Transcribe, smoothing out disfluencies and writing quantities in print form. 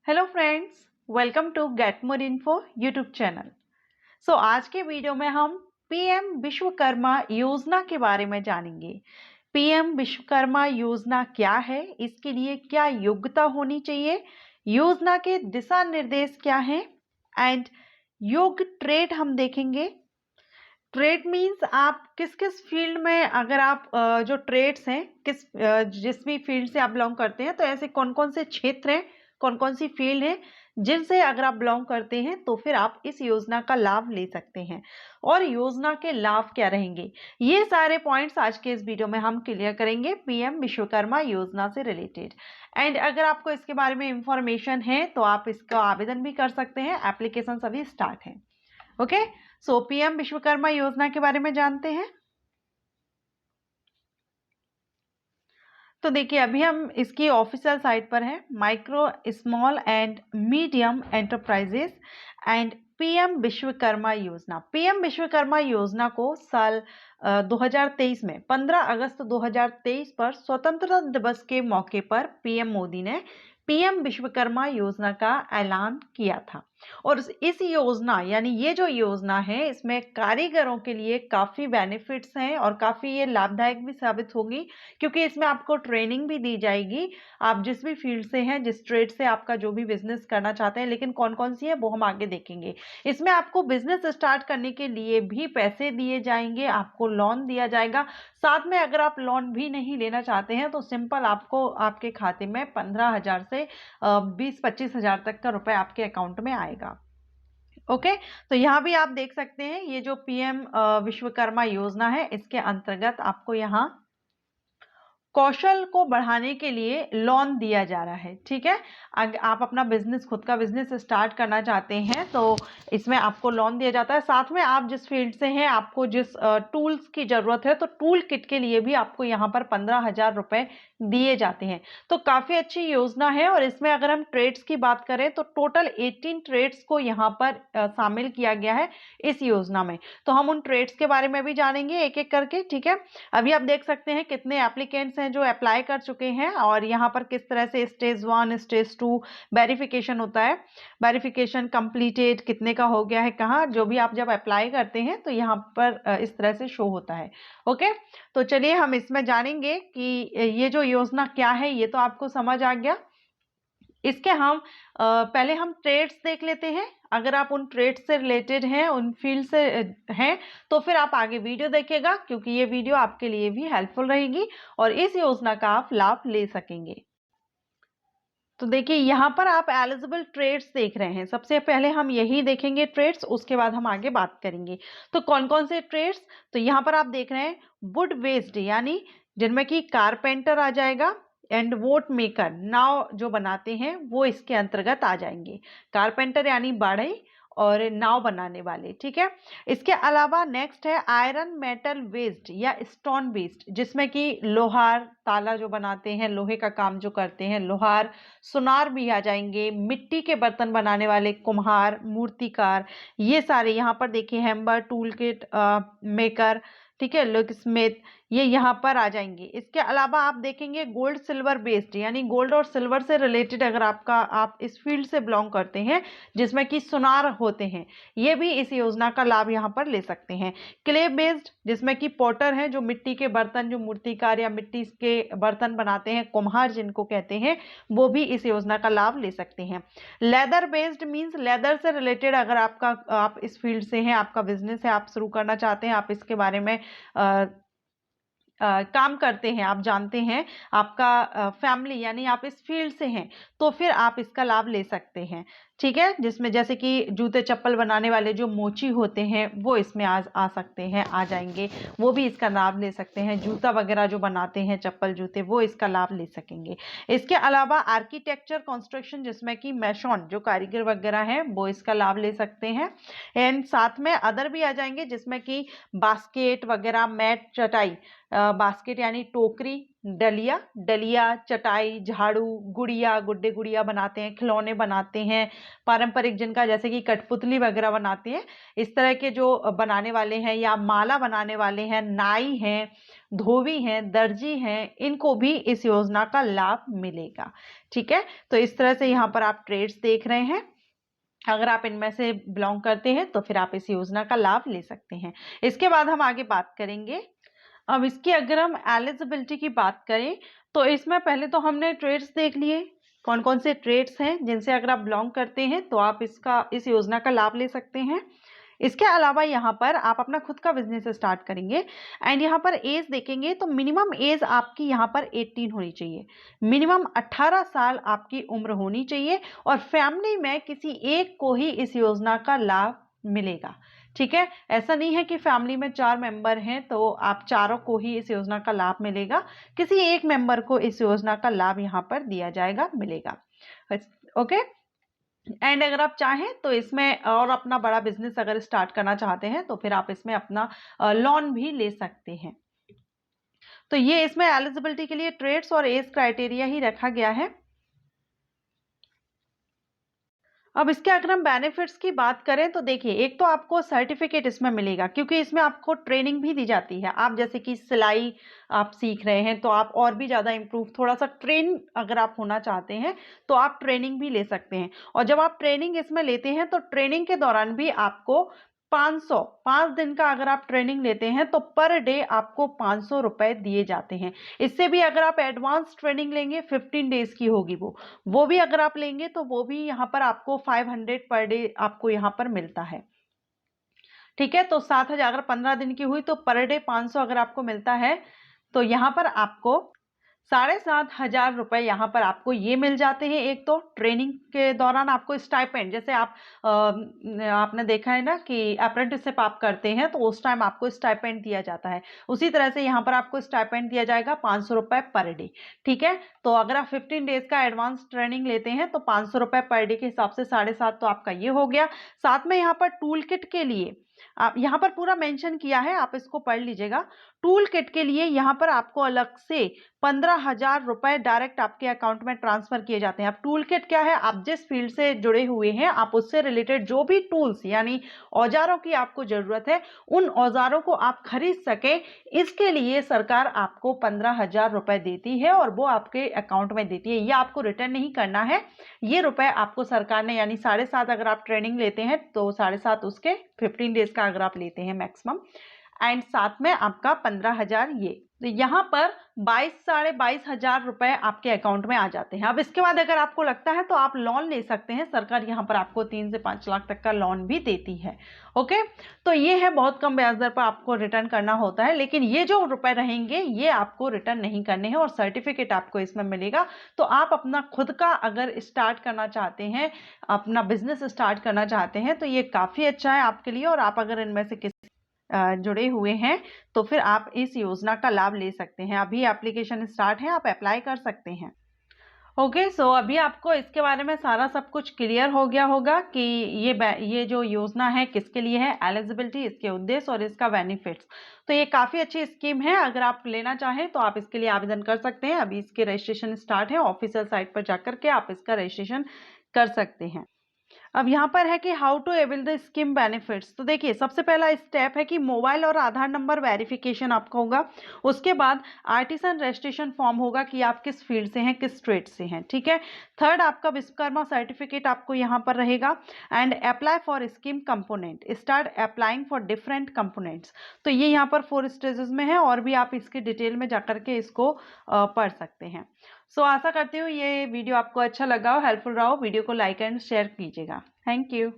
Hello friends, welcome to get more info YouTube channel. आज के video में हम पीएम विश्वकर्मा योजना के बारे में जानेंगे। पीएम विश्वकर्मा योजना क्या है, इसके लिए क्या योग्यता होनी चाहिए, योजना के दिशा निर्देश क्या हैं एंड योग्य ट्रेड हम देखेंगे। ट्रेड मीन्स आप किस किस फील्ड में, अगर आप जो ट्रेड्स हैं जिस भी फील्ड से आप बिलोंग करते हैं, तो ऐसे कौन कौन से क्षेत्र हैं, कौन कौन सी फील्ड है जिनसे अगर आप बिलोंग करते हैं तो फिर आप इस योजना का लाभ ले सकते हैं और योजना के लाभ क्या रहेंगे। ये सारे पॉइंट्स आज के इस वीडियो में हम क्लियर करेंगे पीएम विश्वकर्मा योजना से रिलेटेड। एंड अगर आपको इसके बारे में इंफॉर्मेशन है तो आप इसका आवेदन भी कर सकते हैं, एप्लीकेशन अभी स्टार्ट है। ओके, सो पीएम विश्वकर्मा योजना के बारे में जानते हैं। तो देखिए, अभी हम इसकी ऑफिशियल साइट पर हैं, micro small and medium enterprises and PM Vishwakarma योजना। पीएम विश्वकर्मा योजना को साल 2023 में 15 अगस्त 2023 पर स्वतंत्रता दिवस के मौके पर पीएम मोदी ने पीएम विश्वकर्मा योजना का ऐलान किया था। और इस योजना यानी ये जो योजना है, इसमें कारीगरों के लिए काफ़ी बेनिफिट्स हैं और काफ़ी ये लाभदायक भी साबित होगी, क्योंकि इसमें आपको ट्रेनिंग भी दी जाएगी। आप जिस भी फील्ड से हैं, जिस ट्रेड से आपका जो भी बिजनेस करना चाहते हैं, लेकिन कौन कौन सी है वो हम आगे देखेंगे। इसमें आपको बिजनेस स्टार्ट करने के लिए भी पैसे दिए जाएंगे, आपको लोन दिया जाएगा। साथ में अगर आप लोन भी नहीं लेना चाहते हैं तो सिंपल आपको आपके खाते में 15,000 से 20-25,000 तक का रुपए आपके अकाउंट में आएगा। ओके, तो यहाँ भी आप देख सकते हैं, ये जो पीएम विश्वकर्मा योजना है, इसके अंतर्गत आपको यहाँ कौशल को बढ़ाने के लिए लोन दिया जा रहा है। ठीक है, अगर आप अपना बिजनेस, खुद का बिजनेस स्टार्ट करना चाहते हैं तो इसमें आपको लोन दिया जाता है। साथ में आप जिस फील्ड से हैं, आपको जिस टूल्स की ज़रूरत है, तो टूल किट के लिए भी आपको यहाँ पर 15,000 रुपये दिए जाते हैं। तो काफ़ी अच्छी योजना है। और इसमें अगर हम ट्रेड्स की बात करें तो टोटल 18 ट्रेड्स को यहाँ पर शामिल किया गया है इस योजना में। तो हम उन ट्रेड्स के बारे में भी जानेंगे एक एक करके। ठीक है, अभी आप देख सकते हैं कितने एप्लीकेंट्स हैं जो अप्लाई कर चुके हैं और यहाँ पर किस तरह से स्टेज 1, स्टेज 2 वेरिफिकेशन होता है, वेरिफिकेशन कंप्लीटेड कितने का हो गया है, कहाँ, जो भी आप जब अप्लाई करते हैं तो यहाँ पर इस तरह से शो होता है। ओके, तो चलिए हम इसमें जानेंगे कि ये जो योजना क्या है। ये तो आपको समझ आ गया। इसके हम पहले हम ट्रेड्स देख लेते हैं। अगर आप उन ट्रेड्स से रिलेटेड हैं, उन फील्ड से हैं, तो फिर आप आगे वीडियो देखिएगा, क्योंकि ये वीडियो आपके लिए भी हेल्पफुल रहेगी और इस योजना का आप लाभ ले सकेंगे। तो देखिए, यहाँ पर आप एलिजिबल ट्रेड्स देख रहे हैं। सबसे पहले हम यही देखेंगे ट्रेड्स, उसके बाद हम आगे बात करेंगे। तो कौन कौन से ट्रेड्स, तो यहाँ पर आप देख रहे हैं वुड बेस्ड, यानी जिनमें कि कारपेंटर आ जाएगा एंड वोट मेकर, नाव जो बनाते हैं वो इसके अंतर्गत आ जाएंगे। कारपेंटर यानी बढ़ई और नाव बनाने वाले। ठीक है, इसके अलावा नेक्स्ट है आयरन मेटल वेस्ड या स्टोन बेस्ड, जिसमें कि लोहार, ताला जो बनाते हैं, लोहे का काम जो करते हैं, लोहार, सुनार भी आ जाएंगे। मिट्टी के बर्तन बनाने वाले कुम्हार, मूर्तिकार, ये सारे यहाँ पर देखिए, हैमर, टूल किट मेकर, ठीक है, लुक स्मिथ, ये यहाँ पर आ जाएंगे। इसके अलावा आप देखेंगे गोल्ड सिल्वर बेस्ड, यानी गोल्ड और सिल्वर से रिलेटेड अगर आप इस फील्ड से बिलोंग करते हैं, जिसमें कि सुनार होते हैं, ये भी इस योजना का लाभ यहाँ पर ले सकते हैं। क्ले बेस्ड, जिसमें कि पॉटर हैं, जो मिट्टी के बर्तन, जो मूर्तिकार या मिट्टी के बर्तन बनाते हैं, कुम्हार जिनको कहते हैं, वो भी इस योजना का लाभ ले सकते हैं। लेदर बेस्ड मीन्स लेदर से रिलेटेड अगर आप इस फील्ड से हैं, आपका बिजनेस है, आप शुरू करना चाहते हैं, आप इसके बारे में काम करते हैं, आप जानते हैं, आपका फैमिली यानी आप इस फील्ड से हैं, तो फिर आप इसका लाभ ले सकते हैं। ठीक है, जिसमें जैसे कि जूते चप्पल बनाने वाले जो मोची होते हैं वो इसमें आ सकते हैं, आ जाएंगे, वो भी इसका लाभ ले सकते हैं। जूता वगैरह जो बनाते हैं, चप्पल जूते, वो इसका लाभ ले सकेंगे। इसके अलावा आर्किटेक्चर कंस्ट्रक्शन, जिसमें कि मैशॉन जो कारीगर वगैरह हैं, वो इसका लाभ ले सकते हैं। एंड साथ में अदर भी आ जाएंगे, जिसमें कि बास्केट वगैरह, मैट, चटाई, बास्केट यानी टोकरी, डलिया, डलिया, चटाई, झाड़ू, गुड़िया, गुड्डे गुड़िया बनाते हैं, खिलौने बनाते हैं, पारंपरिक जिनका जैसे कि कठपुतली वगैरह बनाते हैं, इस तरह के जो बनाने वाले हैं या माला बनाने वाले हैं, नाई हैं, धोबी हैं, दर्जी हैं, इनको भी इस योजना का लाभ मिलेगा। ठीक है, तो इस तरह से यहाँ पर आप ट्रेड्स देख रहे हैं। अगर आप इनमें से बिलोंग करते हैं तो फिर आप इस योजना का लाभ ले सकते हैं। इसके बाद हम आगे बात करेंगे। अब इसकी अगर हम एलिजिबिलिटी की बात करें तो इसमें पहले तो हमने ट्रेड्स देख लिए, कौन कौन से ट्रेड्स हैं जिनसे अगर आप बिलोंग करते हैं तो आप इस योजना का लाभ ले सकते हैं। इसके अलावा यहाँ पर आप अपना खुद का बिजनेस स्टार्ट करेंगे एंड यहाँ पर एज देखेंगे तो मिनिमम एज आपकी यहाँ पर 18 होनी चाहिए, मिनिमम 18 साल आपकी उम्र होनी चाहिए और फैमिली में किसी एक को ही इस योजना का लाभ मिलेगा। ठीक है, ऐसा नहीं है कि फैमिली में 4 मेंबर हैं तो आप चारों को ही इस योजना का लाभ मिलेगा, किसी एक मेंबर को इस योजना का लाभ यहाँ पर दिया जाएगा, मिलेगा। ओके, एंड अगर आप चाहें तो इसमें और अपना बड़ा बिजनेस अगर स्टार्ट करना चाहते हैं तो फिर आप इसमें अपना लोन भी ले सकते हैं। तो ये इसमें एलिजिबिलिटी के लिए ट्रेड्स और एज क्राइटेरिया ही रखा गया है। अब इसके अगर हम बेनिफिट्स की बात करें तो देखिए, एक तो आपको सर्टिफिकेट इसमें मिलेगा क्योंकि इसमें आपको ट्रेनिंग भी दी जाती है। आप जैसे कि सिलाई आप सीख रहे हैं तो आप और भी ज़्यादा इम्प्रूव थोड़ा सा ट्रेन अगर आप होना चाहते हैं तो आप ट्रेनिंग भी ले सकते हैं। और जब आप ट्रेनिंग इसमें लेते हैं तो ट्रेनिंग के दौरान भी आपको 5 दिन का अगर आप ट्रेनिंग लेते हैं तो पर डे आपको 500 रुपए दिए जाते हैं। इससे भी अगर आप एडवांस ट्रेनिंग लेंगे 15 डेज की होगी वो भी अगर आप लेंगे तो वो भी यहाँ पर आपको 500 पर डे आपको यहाँ पर मिलता है। ठीक है, तो 7,000 अगर 15 दिन की हुई तो पर डे 500 अगर आपको मिलता है तो यहाँ पर आपको 7,500 रुपए यहाँ पर आपको ये मिल जाते हैं। एक तो ट्रेनिंग के दौरान आपको स्टाइपेंड, जैसे आपने देखा है ना कि अप्रेंटिसशिप आप करते हैं तो उस टाइम आपको स्टाइपेंड दिया जाता है, उसी तरह से यहाँ पर आपको स्टाइपेंड दिया जाएगा 500 रुपए पर डे। ठीक है, तो अगर आप 15 डेज का एडवांस ट्रेनिंग लेते हैं तो 500 रुपए पर डे के हिसाब से 7,500 तो आपका ये हो गया। साथ में यहाँ पर टूल किट के लिए आप यहाँ पर पूरा मेंशन किया है, आप इसको पढ़ लीजिएगा। टूल किट के लिए यहाँ पर आपको अलग से 15,000 रुपए डायरेक्ट आपके अकाउंट में ट्रांसफर किए जाते हैं। अब टूल किट क्या है, आप जिस फील्ड से जुड़े हुए हैं आप उससे रिलेटेड जो भी टूल्स यानी औजारों की आपको जरूरत है उन औजारों को आप खरीद सके, इसके लिए सरकार आपको 15,000 रुपए देती है और वो आपके अकाउंट में देती है। ये आपको रिटर्न नहीं करना है, ये रुपए आपको सरकार ने, यानी 7,500 अगर आप ट्रेनिंग लेते हैं तो 7,500 उसके 15 डेज का अगर आप लेते हैं मैक्सिमम, एंड साथ में आपका 15,000 ये, तो यहाँ पर 22,500 रुपए आपके अकाउंट में आ जाते हैं। अब इसके बाद अगर आपको लगता है तो आप लोन ले सकते हैं, सरकार यहाँ पर आपको 3 से 5 लाख तक का लोन भी देती है। ओके, तो ये है बहुत कम ब्याज दर पर आपको रिटर्न करना होता है, लेकिन ये जो रुपए रहेंगे ये आपको रिटर्न नहीं करने हैं और सर्टिफिकेट आपको इसमें मिलेगा। तो आप अपना खुद का अगर स्टार्ट करना चाहते हैं, अपना बिजनेस स्टार्ट करना चाहते हैं तो ये काफ़ी अच्छा है आपके लिए, और आप अगर इनमें से किसी जुड़े हुए हैं तो फिर आप इस योजना का लाभ ले सकते हैं। अभी एप्लीकेशन स्टार्ट है, आप अप्लाई कर सकते हैं। ओके, सो अभी आपको इसके बारे में सारा सब कुछ क्लियर हो गया होगा कि ये जो योजना है किसके लिए है, एलिजिबिलिटी, इसके उद्देश्य और इसका बेनिफिट्स। तो ये काफ़ी अच्छी स्कीम है, अगर आप लेना चाहें तो आप इसके लिए आवेदन कर सकते हैं। अभी इसके रजिस्ट्रेशन स्टार्ट है, ऑफिशियल साइट पर जाकर के आप इसका रजिस्ट्रेशन कर सकते हैं। अब यहाँ पर है कि how to avail the scheme benefits. तो देखिए, सबसे पहला स्टेप है कि मोबाइल और आधार नंबर वेरिफिकेशन आपका होगा। उसके बाद आर्टिसन रजिस्ट्रेशन फॉर्म होगा कि आप किस फील्ड से हैं, किस ट्रेड से हैं। ठीक है, थर्ड आपका विश्वकर्मा सर्टिफिकेट आपको यहाँ पर रहेगा, and apply for scheme component, start applying for different components. तो ये यहाँ पर 4 स्टेजेस में है और भी आप इसके डिटेल में जाकर के इसको पढ़ सकते हैं। सो आशा करती हूँ ये वीडियो आपको अच्छा लगा हो, हेल्पफुल रहा हो। वीडियो को लाइक एंड शेयर कीजिएगा। Thank you.